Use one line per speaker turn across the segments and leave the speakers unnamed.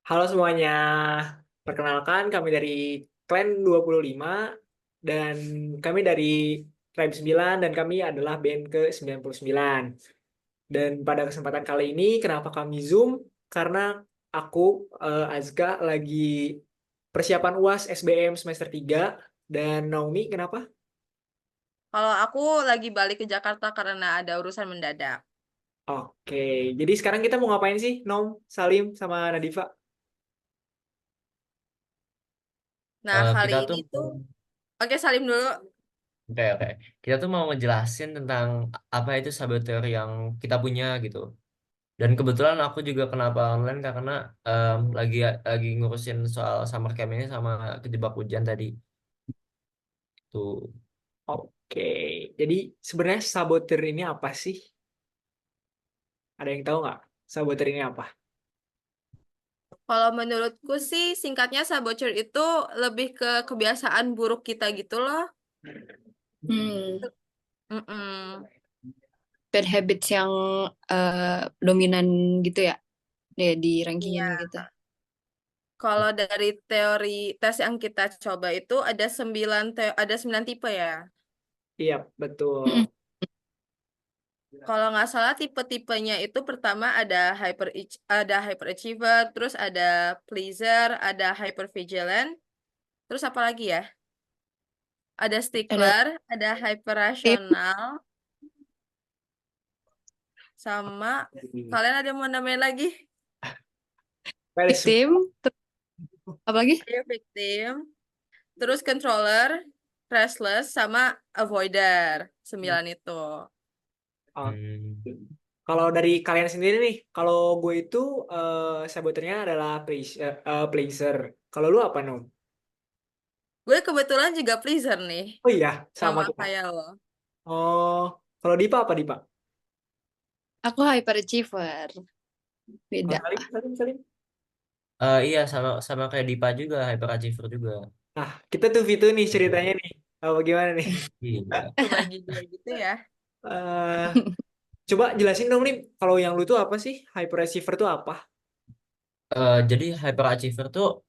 Halo semuanya, perkenalkan kami dari Clan 25 dan kami dari Tribe 9 dan kami adalah band ke-99. Dan pada kesempatan kali ini kenapa kami Zoom? Karena aku, Azka, lagi persiapan UAS SBM semester 3 dan Naomi kenapa?
Kalau aku lagi balik ke Jakarta karena ada urusan mendadak.
Oke, jadi sekarang kita mau ngapain sih, Nom, Salim, sama Nadifa?
Nah, kali
Kita
ini
tuh
tuh, oke salim dulu.
oke oke. Kita tuh mau ngejelasin tentang apa itu saboteur yang kita punya gitu. Dan kebetulan aku juga kenapa online karena lagi ngurusin soal summer camp ini sama kejebak hujan tadi tuh.
Oke, jadi sebenarnya saboteur ini apa sih? Ada yang tahu nggak saboteur ini apa?
Kalau menurutku sih, singkatnya saboteur itu lebih ke kebiasaan buruk kita gitu loh.
Hmm,
Mm-mm.
bad habits yang dominan gitu ya, di rankingin
Iya.
gitu.
Kalau dari teori tes yang kita coba itu ada 9 tipe ya.
Iya, betul.
Mm-mm.
Kalau nggak salah tipe-tipenya itu pertama ada hyperachiever, terus ada pleaser, ada hypervigilant, terus apa lagi ya? Ada
Ada
stickler, ada
tim,
hyperrasional, sama kalian ada mau nambahin lagi?
Kayak
victim, terus apa lagi?
Ada victim, terus controller, restless, sama avoider. 9 itu.
oh,
Hmm.
kalau dari kalian sendiri nih, kalau gue itu saboternya adalah pleaser. Kalau lu apa, Nom?
Gue kebetulan juga pleaser nih,
Oh iya, sama
sama
kita.
kayak lo.
Oh, kalau Dipa apa Dipa?
Aku hyperachiever,
Kalau
beda.
Salim, Salim, Salim.
Iya sama sama kayak Dipa juga hyperachiever juga.
Nah, kita tuh Vitu nih ceritanya nih. Apa gimana nih?
Iya.
Kebagi dua gitu ya.
Eh, coba jelasin dong, Lim. Kalau yang lu tuh apa sih? Hyperachiever tuh apa?
Jadi hyperachiever tuh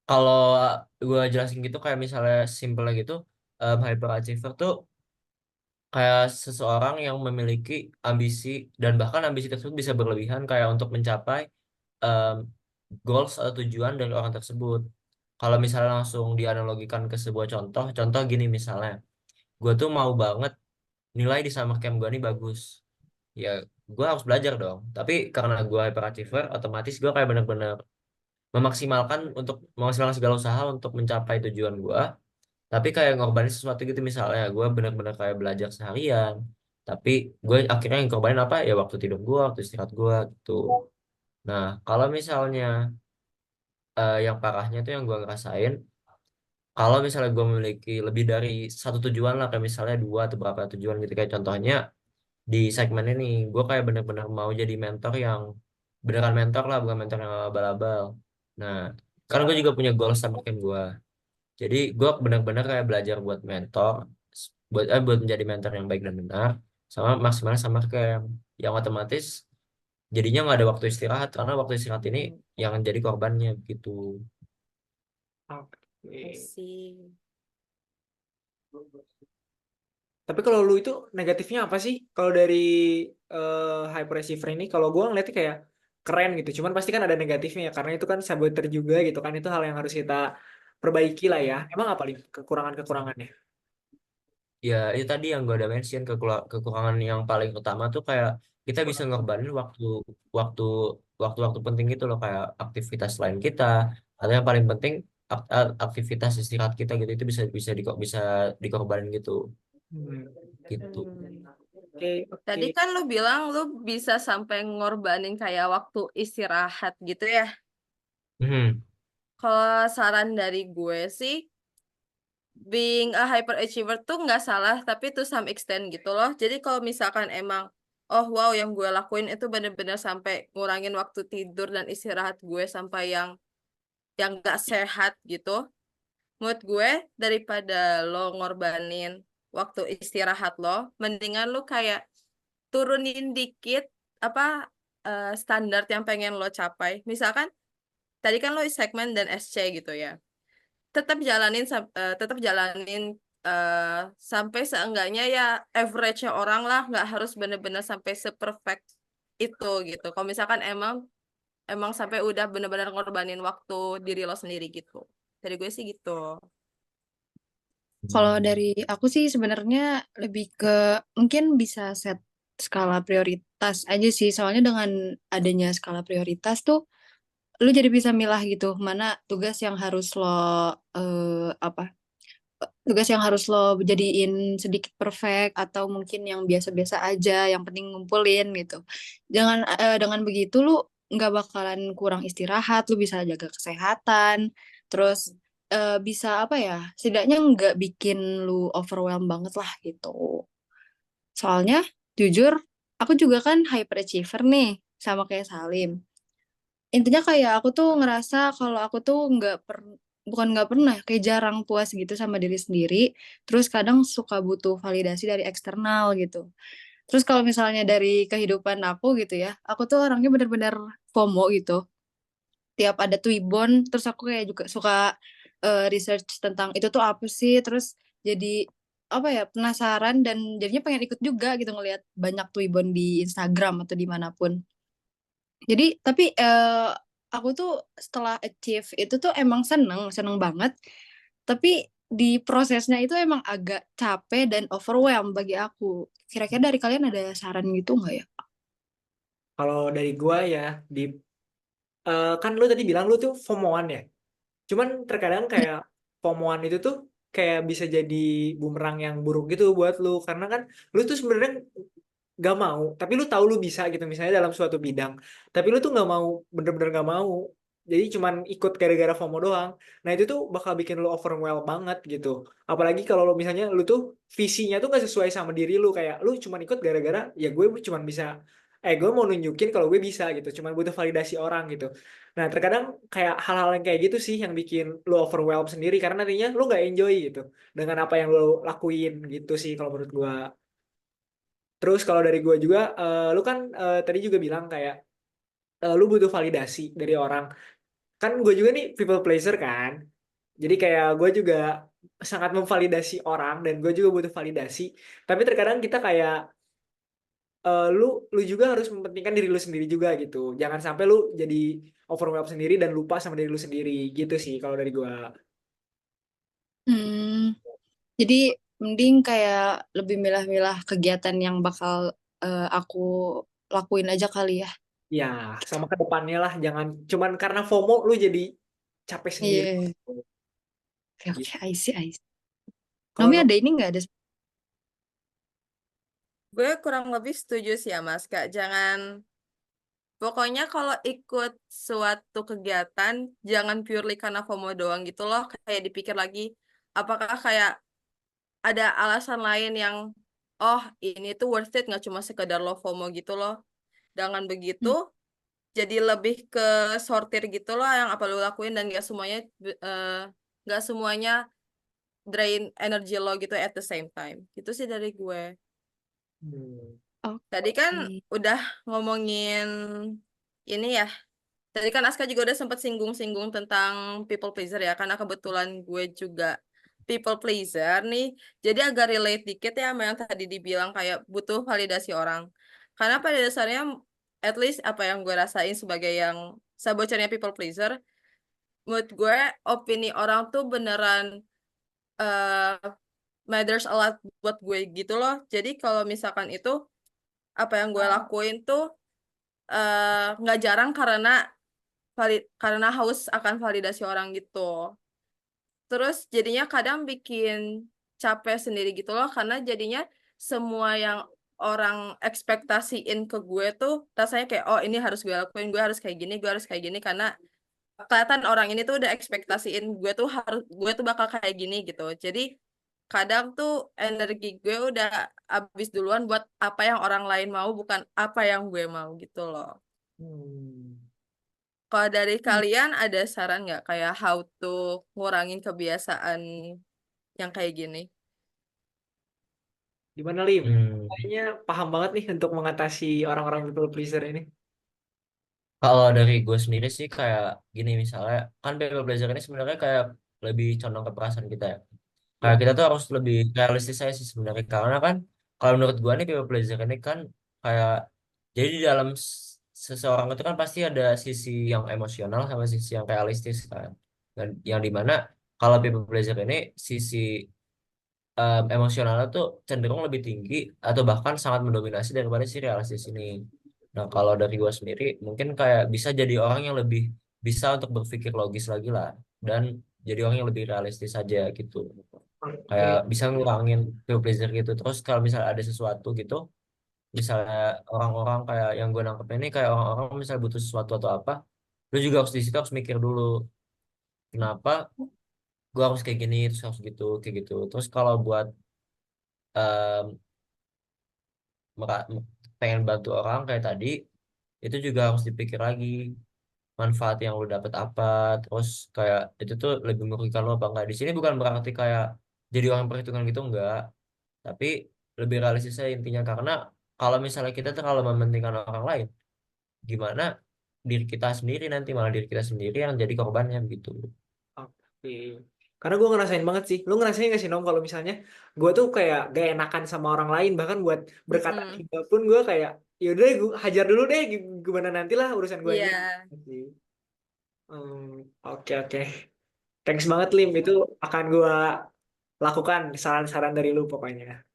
kalau gue jelasin gitu kayak misalnya simple gitu, hyperachiever tuh kayak seseorang yang memiliki ambisi dan bahkan ambisi tersebut bisa berlebihan kayak untuk mencapai em, goals atau tujuan dari orang tersebut. Kalau misalnya langsung dianalogikan ke sebuah contoh, contoh gini misalnya, gue tuh mau banget nilai di summer camp gue nih bagus. Ya, gue harus belajar dong. Tapi karena gue hyperachiever, otomatis gue kayak bener-bener memaksimalkan segala usaha untuk mencapai tujuan gue, tapi kayak ngorbanin sesuatu gitu misalnya gue bener-bener kayak belajar seharian, tapi gue akhirnya yang ngorbanin apa ya, waktu tidur gue, waktu istirahat gue gitu. Nah, kalau misalnya yang parahnya tuh yang gue ngerasain, kalau misalnya gue memiliki lebih dari satu tujuan lah, kayak misalnya dua atau berapa tujuan gitu, kayak contohnya di segmen ini gue kayak bener-bener mau jadi mentor yang beneran mentor lah, bukan mentor yang abal-abal. Nah, kan gue juga punya goal sama tim gue. Jadi gue benar-benar kayak belajar buat mentor, buat menjadi mentor yang baik dan benar, sama maksimal sama camp, yang otomatis jadinya nggak ada waktu istirahat karena waktu istirahat ini yang jadi korbannya gitu.
I
Oke.
see.
Tapi kalau lu itu negatifnya apa sih? Kalau dari hyperachiever ini, kalau gue ngeliatnya kayak keren gitu. Cuman pasti kan ada negatifnya ya, karena itu kan saboteur juga gitu kan. Itu hal yang harus kita perbaiki lah ya. Emang apa nih kekurangan-kekurangannya?
Ya itu tadi yang gue udah mention, kekurangan yang paling utama tuh kayak kita bisa ngorbanin waktu waktu-waktu penting gitu loh, kayak aktivitas lain kita, atau yang paling penting aktivitas istirahat kita gitu, itu bisa dikorbanin gitu
Hmm.
gitu.
Oke, oke.
Tadi kan lu bilang lu bisa sampai ngorbanin kayak waktu istirahat gitu ya.
Mhm.
Kalau saran dari gue sih, being a hyperachiever tuh nggak salah, tapi to some extent gitu loh. Jadi kalau misalkan emang, oh wow yang gue lakuin itu bener-bener sampai ngurangin waktu tidur dan istirahat gue sampai yang nggak sehat gitu. Menurut gue daripada lo ngorbanin waktu istirahat lo, mendingan lo kayak turunin dikit apa standar yang pengen lo capai. Misalkan tadi kan lo segmen dan SC gitu ya. Tetap jalanin sampai seenggaknya ya average-nya orang lah, nggak harus bener-bener sampai seperfect itu gitu. Kalau misalkan emang sampai udah bener-bener ngorbanin waktu diri lo sendiri gitu. Dari gue sih gitu.
Kalau
Hmm.
dari aku sih sebenarnya lebih ke mungkin bisa set skala prioritas aja sih. Soalnya dengan adanya skala prioritas tuh lu jadi bisa milah gitu mana tugas yang harus lo apa tugas yang harus lo jadiin sedikit perfect atau mungkin yang biasa-biasa aja yang penting ngumpulin gitu. Dengan begitu lu nggak bakalan kurang istirahat, lu bisa jaga kesehatan, terus bisa apa ya, setidaknya nggak bikin lu overwhelm banget lah gitu. Soalnya jujur aku juga kan hyperachiever nih sama kayak Salim. Intinya kayak aku tuh ngerasa kalau aku tuh bukan nggak pernah kayak jarang puas gitu sama diri sendiri, terus kadang suka butuh validasi dari eksternal gitu. Terus kalau misalnya dari kehidupan aku gitu ya, aku tuh orangnya bener-bener FOMO gitu. Tiap ada Twibbon terus aku kayak juga suka research tentang itu tuh apa sih, terus jadi apa ya, penasaran dan jadinya pengen ikut juga gitu ngelihat banyak Twibbon di Instagram atau dimanapun. Jadi tapi aku tuh setelah achieve itu tuh emang seneng, seneng banget. Tapi di prosesnya itu emang agak capek dan overwhelm bagi aku. Kira-kira dari kalian ada saran gitu nggak ya?
Kalau dari gua ya, di kan lu tadi bilang lu tuh FOMO-an ya. Cuman terkadang kayak FOMO-an itu tuh kayak bisa jadi bumerang yang buruk gitu buat lu, karena kan lu tuh sebenarnya gak mau, tapi lu tahu lu bisa gitu misalnya dalam suatu bidang, tapi lu tuh nggak mau, bener-bener nggak mau, jadi cuman ikut gara-gara FOMO doang. Nah itu tuh bakal bikin lu overwhelmed banget gitu, apalagi kalau lu misalnya lu tuh visinya tuh nggak sesuai sama diri lu, kayak lu cuman ikut gara-gara ya gue cuman bisa, gue mau nunjukin kalau gue bisa gitu, cuman butuh validasi orang gitu. Nah terkadang kayak hal-hal yang kayak gitu sih yang bikin lu overwhelmed sendiri, karena nantinya lu nggak enjoy gitu dengan apa yang lu lakuin gitu sih kalau menurut gua. Terus kalau dari gue juga, lu kan tadi juga bilang kayak lu butuh validasi dari orang. Kan gue juga nih people pleaser kan. Jadi kayak gue juga sangat memvalidasi orang dan gue juga butuh validasi. Tapi terkadang kita kayak lu juga harus mementingkan diri lu sendiri juga gitu. Jangan sampai lu jadi overwhelmed sendiri dan lupa sama diri lu sendiri gitu sih kalau dari gue.
Hmm, jadi mending kayak lebih milah-milah kegiatan yang bakal aku lakuin aja kali ya.
Ya, sama ke depannya lah. Jangan cuman karena FOMO lu jadi capek sendiri.
Iya, oke
Gitu.
oke, I see, I see.
Kalau
Nomi ada ini nggak ada?
Gue kurang lebih setuju sih ya Mas, Kak. Pokoknya kalau ikut suatu kegiatan, jangan purely karena FOMO doang gitu loh. Kayak dipikir lagi, apakah kayak ada alasan lain yang, oh ini tuh worth it, nggak cuma sekedar lo FOMO gitu loh. Dengan begitu,
Hmm.
jadi lebih ke sortir gitu loh yang apa lo lakuin dan eh, nggak semuanya drain energi lo gitu at the same time. Itu sih dari gue.
Hmm.
Tadi kan
Oke.
udah ngomongin ini ya. Tadi kan Aska juga udah sempat singgung-singgung tentang people pleaser ya, karena kebetulan gue juga people pleaser nih. Jadi agak relate dikit ya sama yang tadi dibilang kayak butuh validasi orang. Karena pada dasarnya, at least apa yang gue rasain sebagai yang sabocernya people pleaser, menurut gue opini orang tuh beneran eh matters a lot buat gue gitu loh. Jadi kalau misalkan itu apa yang gue lakuin tuh nggak jarang karena haus akan validasi orang gitu. Terus jadinya kadang bikin capek sendiri gitu loh karena jadinya semua yang orang ekspektasiin ke gue tuh rasanya kayak oh ini harus gue lakuin, gue harus kayak gini karena kelihatan orang ini tuh udah ekspektasiin gue tuh bakal kayak gini gitu. Jadi kadang tuh energi gue udah habis duluan buat apa yang orang lain mau bukan apa yang gue mau gitu loh.
Hmm.
Kalau dari
Hmm.
kalian ada saran nggak kayak how to ngurangin kebiasaan yang kayak gini?
Gimana Lim?
Hmm.
Kayaknya paham banget nih untuk mengatasi orang-orang people pleaser ini.
Kalau dari gue sendiri sih kayak gini, misalnya kan people pleasure ini sebenarnya kayak lebih condong ke perasaan kita ya. Kayak
Ya,
kita tuh harus lebih realistis aja sih sebenarnya, karena kan kalau menurut gue nih people pleasure ini kan kayak, jadi di dalam seseorang itu kan pasti ada sisi yang emosional sama sisi yang realistis kan. Dan yang dimana kalau people pleasure ini sisi emosionalnya tuh cenderung lebih tinggi atau bahkan sangat mendominasi daripada si realistis ini. Nah, kalau dari gua sendiri mungkin kayak bisa jadi orang yang lebih bisa untuk berpikir logis lagi lah, dan jadi orang yang lebih realistis aja gitu. Kayak
oke.
bisa ngurangin people pleasure gitu. Terus kalau misalnya ada sesuatu gitu, misalnya orang-orang kayak yang gue nangkep ini kayak orang-orang misalnya butuh sesuatu atau apa, lu juga harus di situ harus mikir dulu kenapa gua harus kayak gini, terus harus gitu kayak gitu. Terus kalau buat mera- pengen bantu orang kayak tadi, itu juga harus dipikir lagi manfaat yang lu dapat apa, terus kayak itu tuh lebih merugikan lo apa enggak. Di sini bukan berarti kayak jadi orang perhitungan gitu, enggak, tapi lebih realistis aja intinya, karena kalau misalnya kita terlalu mementingkan orang lain, gimana diri kita sendiri nanti malah diri kita sendiri yang jadi korbannya gitu.
Oke. Karena gue ngerasain banget sih. Lu ngerasain gak sih Nom kalau misalnya gue tuh kayak gak enakan sama orang lain, bahkan buat berkata
Mm-mm.
tiba pun gue kayak yaudah gue hajar dulu deh, gimana nantilah urusan gue
Iya.
aja. Sih. Oke oke. Thanks banget Lim, itu akan gue lakukan saran-saran dari lu pokoknya.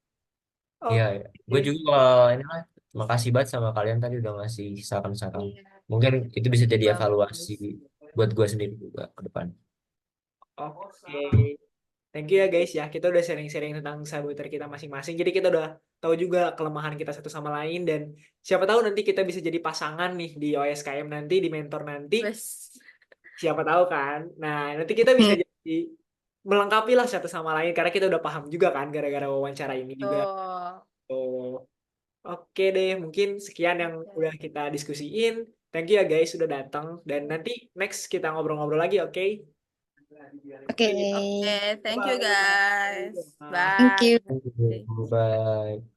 Iya, ya. Gue
Oke.
juga ini lah, makasih banget sama kalian tadi udah ngasih saran-saran.
Iya.
Mungkin itu bisa jadi evaluasi
Bagus.
buat gue sendiri juga ke depan.
Oke. Thank you ya guys ya. Kita udah sharing-sharing tentang sahabat kita masing-masing. Jadi kita udah tahu juga kelemahan kita satu sama lain, dan siapa tahu nanti kita bisa jadi pasangan nih di OSKM nanti, di mentor nanti.
Wes.
Siapa tahu kan. Nah, nanti kita bisa jadi melengkapi lah satu sama lain karena kita udah paham juga kan gara-gara wawancara ini juga.
Tuh.
Oh, oke deh. Mungkin sekian yang udah kita diskusiin. Thank you ya guys sudah datang, dan nanti next kita ngobrol-ngobrol lagi, oke?
Oke.
Oke, thank you
Bye.
guys.
Bye.
Thank
Bye.
you.
Thank you. Bye.